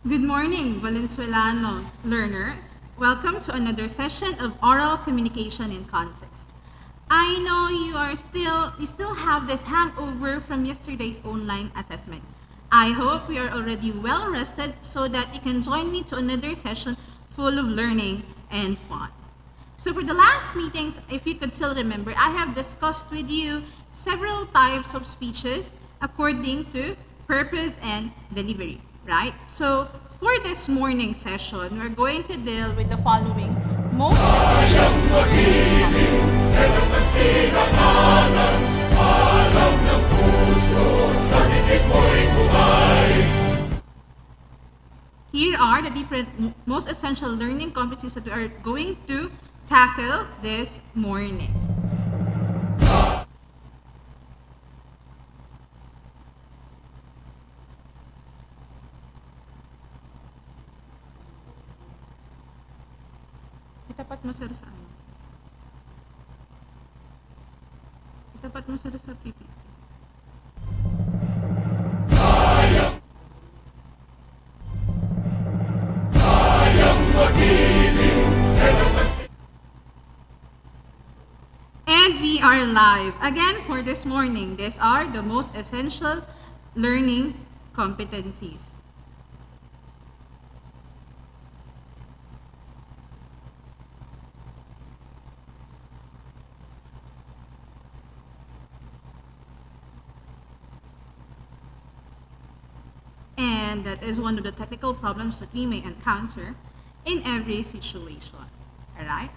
Good morning, Valenzuelano learners. Welcome to another session of oral communication in context. I know you still have this hangover from yesterday's online assessment. I hope you are already well rested so that you can join me to another session full of learning and fun. So for the last meetings, if you could still remember, I have discussed with you several types of speeches according to purpose and delivery, right? So for this morning session, we're going to deal with the following most Here are the different most essential learning competencies that we are going to tackle this morning. Itapat mo sir sa ano? Itapat mo sir sa PPT. And we are live again for this morning. These are the most essential learning competencies. And that is one of the technical problems that we may encounter in every situation. All right?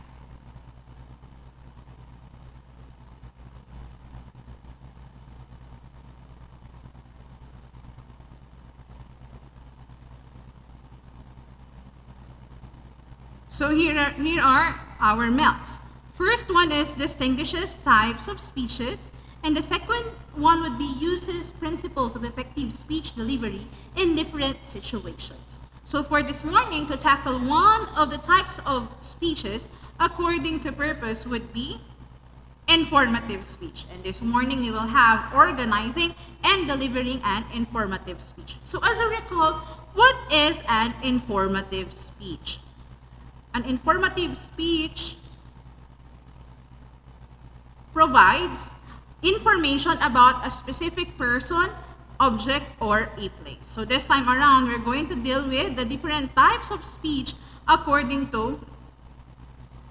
So here are our melts. First one is distinguishes types of speeches, and the second one would be uses principles of effective speech delivery in different situations. So for this morning, to tackle one of the types of speeches according to purpose would be informative speech. And this morning we will have organizing and delivering an informative speech. So as a recall, what is an informative speech? An informative speech provides information about a specific person, object, or a place. So this time around, we're going to deal with the different types of speech according to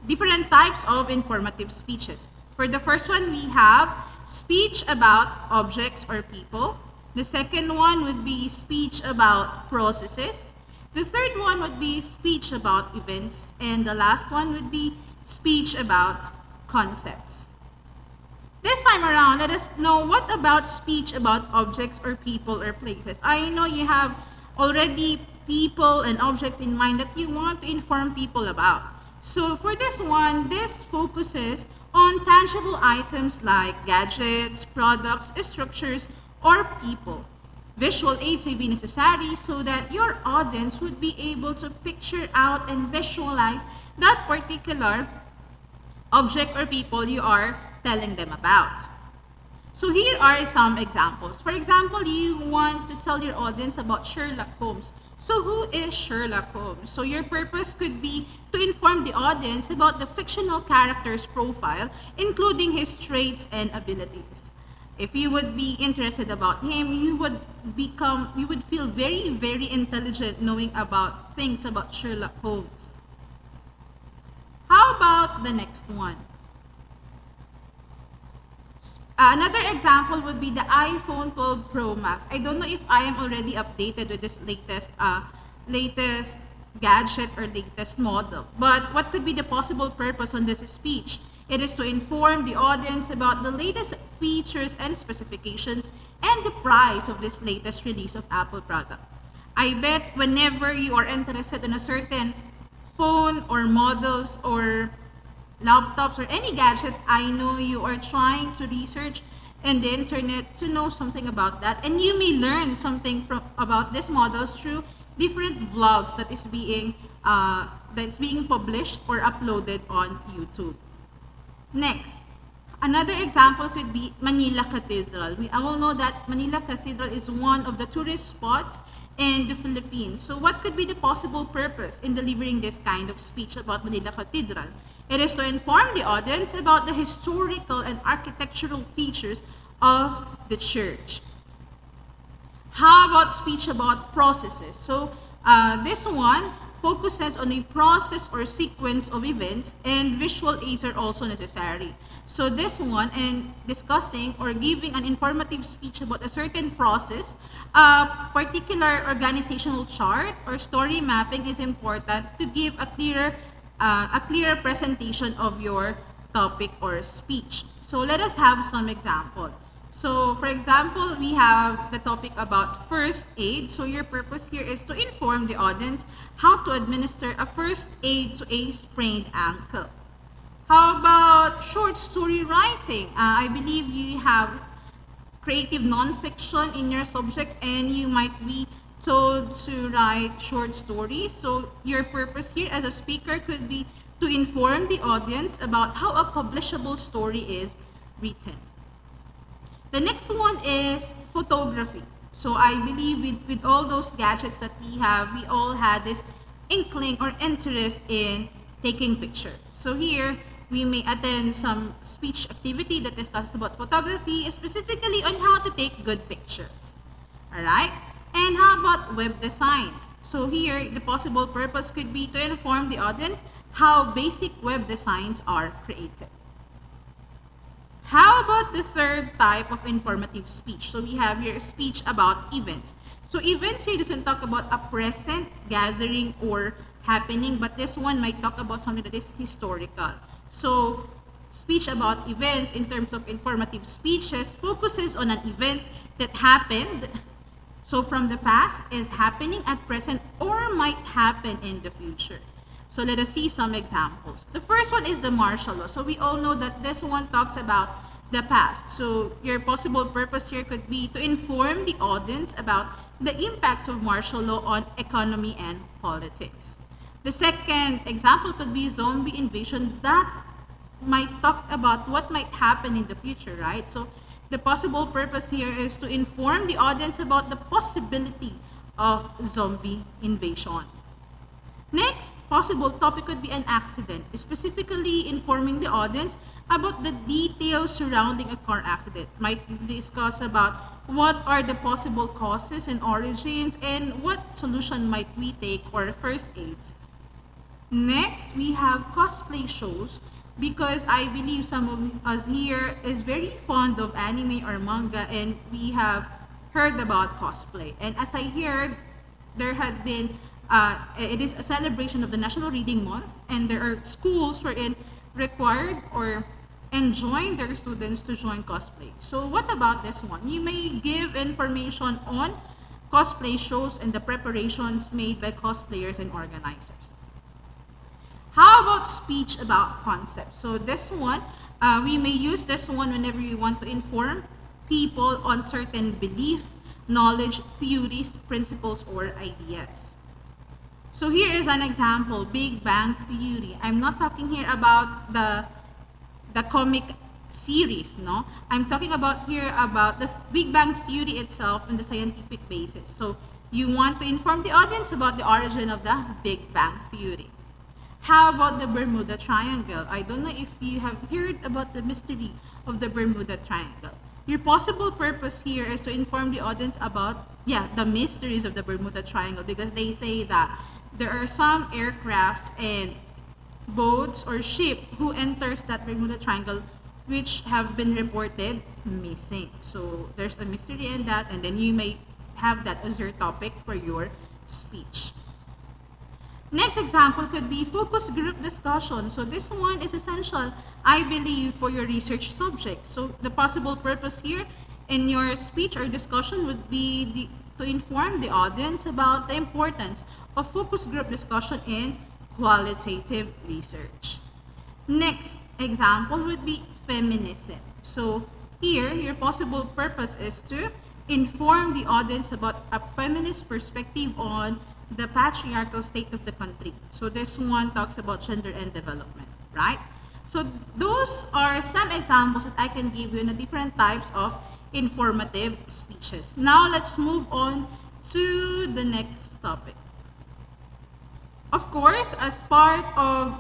different types of informative speeches. For the first one, we have speech about objects or people. The second one would be speech about processes. The third one would be speech about events. And the last one would be speech about concepts. This time around, let us know what about speech about objects or people or places. I know you have already people and objects in mind that you want to inform people about. So for this one, this focuses on tangible items like gadgets, products, structures, or people. Visual aids may be necessary so that your audience would be able to picture out and visualize that particular object or people you are telling them about. So here are some examples. For example, you want to tell your audience about Sherlock Holmes. So who is Sherlock Holmes? So your purpose could be to inform the audience about the fictional character's profile, including his traits and abilities. If you would be interested about him, you would feel very, very intelligent knowing about things about Sherlock Holmes. How about the next one? Another example would be the iPhone 12 Pro Max. I don't know if I am already updated with this latest gadget or latest model. But what could be the possible purpose on this speech? It is to inform the audience about the latest features and specifications and the price of this latest release of Apple product. I bet whenever you are interested in a certain phone or models or laptops or any gadget, I know you are trying to research in the internet to know something about that, and you may learn something about these models through different vlogs that is being published or uploaded on YouTube. Next, another example could be Manila Cathedral. We all know that Manila Cathedral is one of the tourist spots in the Philippines. So what could be the possible purpose in delivering this kind of speech about Manila Cathedral? It is to inform the audience about the historical and architectural features of the church. How about speech about processes? So this one focuses on a process or sequence of events, and visual aids are also necessary. So this one, in discussing or giving an informative speech about a certain process, a particular organizational chart or story mapping is important to give a clearer presentation of your topic or speech. So let us have some example. So for example, we have the topic about first aid. So your purpose here is to inform the audience how to administer a first aid to a sprained ankle. How about short story writing? I believe you have creative nonfiction in your subjects, and you might be told to write short stories. So your purpose here as a speaker could be to inform the audience about how a publishable story is written. The next one is photography. So I believe with all those gadgets that we have, we all had this inkling or interest in taking pictures. So here, we may attend some speech activity that discusses about photography, specifically on how to take good pictures. Alright? And how about web designs? So here, the possible purpose could be to inform the audience how basic web designs are created. How about the third type of informative speech? So we have here a speech about events. So events here doesn't talk about a present gathering or happening, but this one might talk about something that is historical. So speech about events in terms of informative speeches focuses on an event that happened, so from the past, is happening at present, or might happen in the future. So let us see some examples. The first one is the martial law. So we all know that this one talks about the past. So your possible purpose here could be to inform the audience about the impacts of martial law on economy and politics. The second example could be zombie invasion. That might talk about what might happen in the future, right? So the possible purpose here is to inform the audience about the possibility of zombie invasion. Next possible topic could be an accident, specifically informing the audience about the details surrounding a car accident. Might discuss about what are the possible causes and origins, and what solution might we take, or first aids. Next, we have cosplay shows, because I believe some of us here is very fond of anime or manga, and we have heard about cosplay. And as I heard, there had been it is a celebration of the National Reading Month, and there are schools wherein required or enjoin their students to join cosplay. So what about this one? You may give information on cosplay shows and the preparations made by cosplayers and organizers. How about speech about concepts? So this one, we may use this one whenever we want to inform people on certain belief, knowledge, theories, principles, or ideas. So here is an example, Big Bang's Theory. I'm not talking here about the comic series, no? I'm talking about here about the Big Bang Theory itself and the scientific basis. So you want to inform the audience about the origin of the Big Bang Theory. How about the Bermuda Triangle? I don't know if you have heard about the mystery of the Bermuda Triangle. Your possible purpose here is to inform the audience about, the mysteries of the Bermuda Triangle, because they say that there are some aircrafts and boats or ship who enters that Bermuda Triangle which have been reported missing. So there's a mystery in that, and then you may have that as your topic for your speech. Next example could be focus group discussion. So this one is essential, I believe, for your research subject. So the possible purpose here in your speech or discussion would be to inform the audience about the importance of focus group discussion in qualitative research. Next example would be feminism. So here, your possible purpose is to inform the audience about a feminist perspective on the patriarchal state of the country. So this one talks about gender and development, right? So those are some examples that I can give you in the different types of informative speeches. Now let's move on to the next topic. Of course, as part of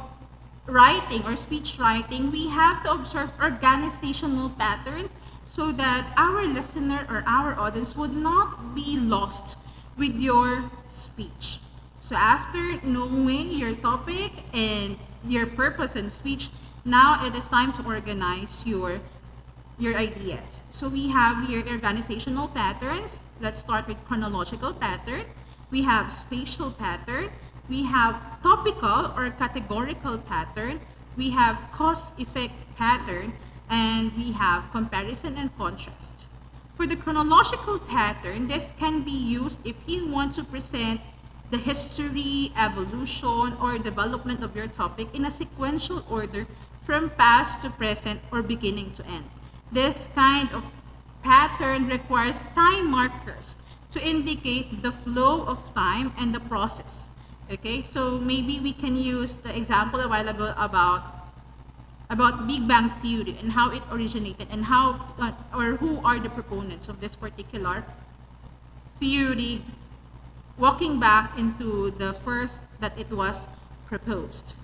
writing or speech writing, we have to observe organizational patterns so that our listener or our audience would not be lost with your speech. So after knowing your topic and your purpose in speech, now it is time to organize your ideas. So we have here organizational patterns. Let's start with chronological pattern. We have spatial pattern. We have topical or categorical pattern. We have cause-effect pattern. And we have comparison and contrast. For the chronological pattern, this can be used if you want to present the history, evolution, or development of your topic in a sequential order from past to present or beginning to end. This kind of pattern requires time markers to indicate the flow of time and the process. Okay, so maybe we can use the example a while ago about Big Bang Theory and how it originated and how or who are the proponents of this particular theory, walking back into the first that it was proposed.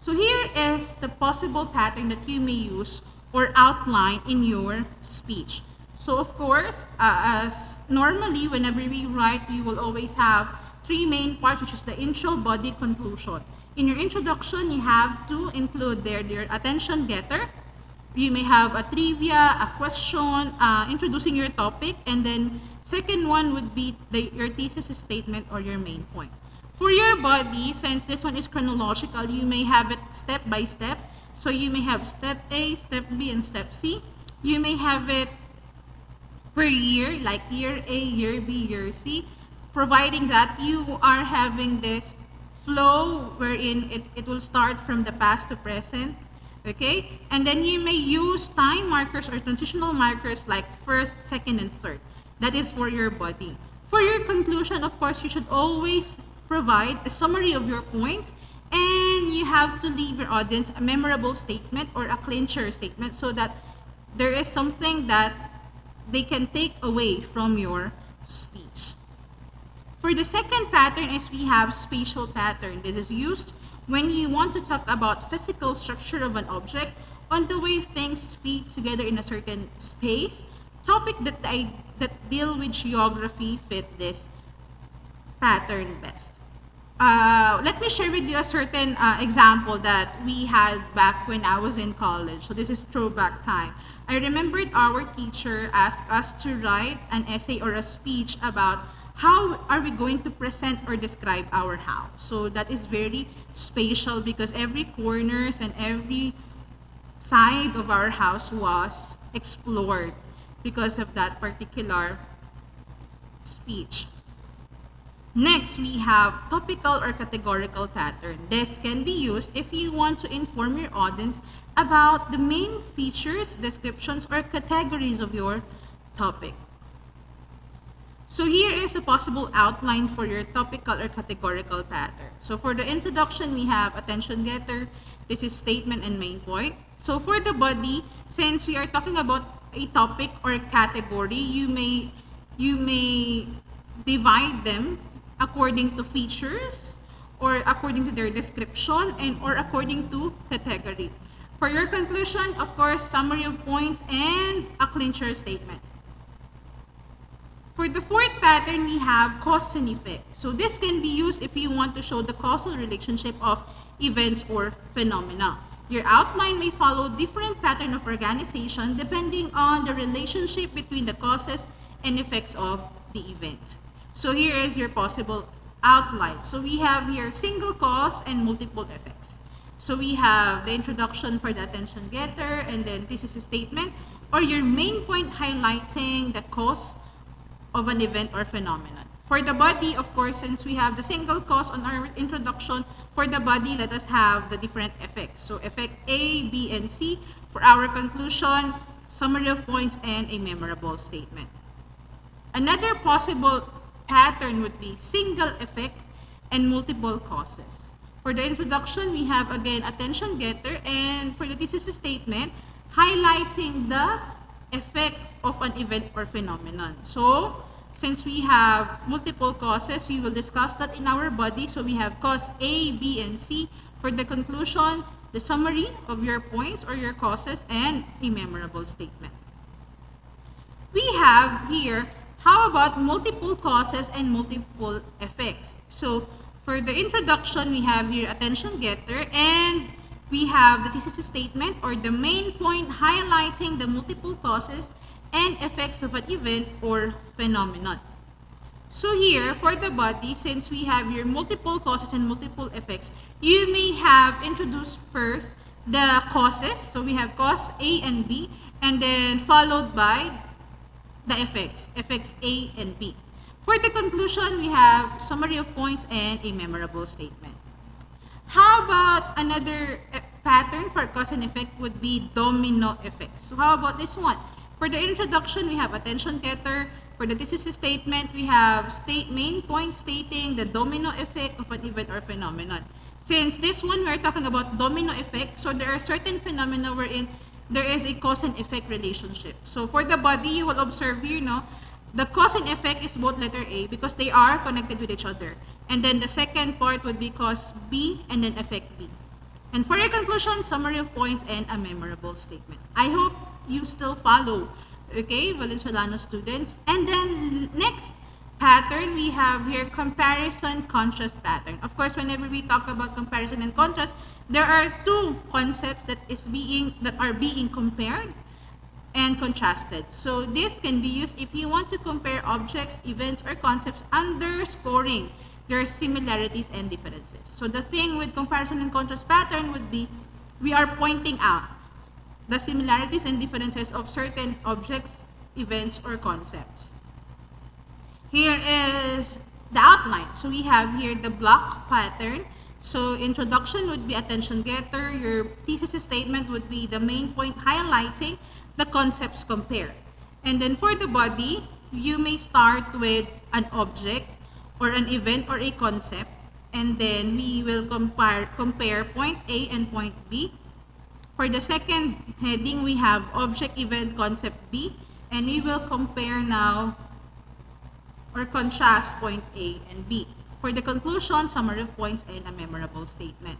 So here is the possible pattern that you may use or outline in your speech. So of course, as normally whenever we write, you will always have three main parts, which is the intro, body, conclusion. In your introduction, you have to include there your attention getter. You may have a trivia, a question, introducing your topic, and then second one would be your thesis statement or your main point. For your body, since this one is chronological, you may have it step by step. So you may have step A, step B, and step C. You may have it per year, like year A, year B, year C, providing that you are having this flow wherein it will start from the past to present. Okay, and then you may use time markers or transitional markers like first, second, and third. That is for your body. For your conclusion, of course, you should always provide a summary of your points, and you have to leave your audience a memorable statement or a clincher statement so that there is something that they can take away from your speech. For the second pattern is we have spatial pattern. This is used when you want to talk about physical structure of an object on the way things fit together in a certain space. Topic that deal with geography fit this pattern best. Let me share with you a certain example that we had back when I was in college. So this is throwback time. I remembered our teacher asked us to write an essay or a speech about how are we going to present or describe our house. So that is very spatial because every corners and every side of our house was explored because of that particular speech. Next, we have topical or categorical pattern. This can be used if you want to inform your audience about the main features, descriptions, or categories of your topic. So here is a possible outline for your topical or categorical pattern. So for the introduction, we have attention getter. This is statement and main point. So for the body, since we are talking about a topic or a category, you may divide them according to features or according to their description and or according to category. For your conclusion, of course, summary of points and a clincher statement. For the fourth pattern, we have cause and effect. So this can be used if you want to show the causal relationship of events or phenomena. Your outline may follow different pattern of organization depending on the relationship between the causes and effects of the event. So here is your possible outline. So we have here single cause and multiple effects. So we have the introduction for the attention getter, and then this is a statement or your main point highlighting the cause of an event or phenomenon. For the body, of course, since we have the single cause on our introduction, for the body, let us have the different effects. So effect A, B, and C. For our conclusion, summary of points and a memorable statement. Another possible pattern would be single effect and multiple causes. For the introduction, we have again attention getter, and for the thesis statement, highlighting the effect of an event or phenomenon. So since we have multiple causes, we will discuss that in our body. So we have cause A, B, and C. For the conclusion, the summary of your points or your causes, and a memorable statement. We have here, how about multiple causes and multiple effects? So for the introduction, we have here attention getter, and we have the thesis statement or the main point highlighting the multiple causes and effects of an event or phenomenon. So here, for the body, since we have here multiple causes and multiple effects, you may have introduced first the causes. So we have cause A and B, and then followed by the effects A and B. For the conclusion, we have summary of points and a memorable statement. How about another pattern for cause and effect would be domino effect. So how about this one? For the introduction, we have attention getter. For the thesis statement, we have main point stating the domino effect of an event or phenomenon. Since this one, we're talking about domino effect, so there are certain phenomena wherein there is a cause and effect relationship. So for the body, you will observe here, the cause and effect is both letter A because they are connected with each other. And then the second part would be cause B and then effect B. And for your conclusion, summary of points and a memorable statement. I hope you still follow, okay, Valenzuela students. And then next pattern, we have here comparison contrast pattern. Of course, whenever we talk about comparison and contrast, there are two concepts that are being compared and contrasted. So this can be used if you want to compare objects, events, or concepts underscoring their similarities and differences. So the thing with comparison and contrast pattern would be we are pointing out the similarities and differences of certain objects, events, or concepts. Here is the outline. So we have here the block pattern. So introduction would be attention getter. Your thesis statement would be the main point highlighting the concepts compared. And then for the body, you may start with an object or an event or a concept. And then we will compare point A and point B. For the second heading, we have object, event, concept B. And we will compare now or contrast point A and B. For the conclusion, summary of points and a memorable statement.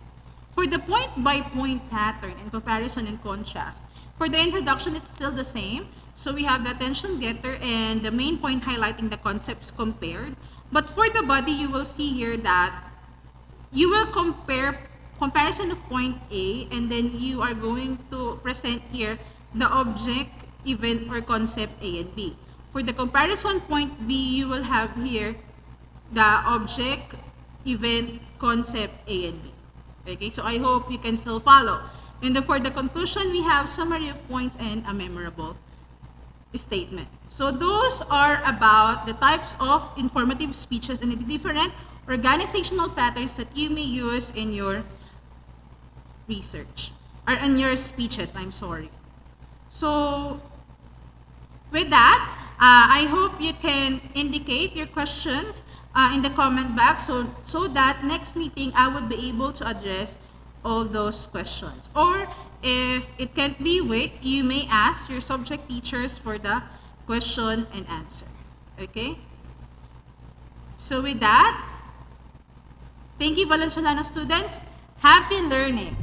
For the point-by-point pattern and comparison and contrast, for the introduction, it's still the same. So we have the attention getter and the main point highlighting the concepts compared. But for the body, you will see here that you will compare comparison of point A, and then you are going to present here the object, event, or concept A and B. For the comparison point B, you will have here the object, event, concept A and B. Okay, so I hope you can still follow. And then for the conclusion, we have summary of points and a memorable statement. So those are about the types of informative speeches and the different organizational patterns that you may use in your research, or in your speeches, I'm sorry. So with that, I hope you can indicate your questions in the comment box so that next meeting I would be able to address all those questions. Or if it can't be wait, you may ask your subject teachers for the question and answer. Okay? So with that, thank you, Valenzuela students. Happy learning!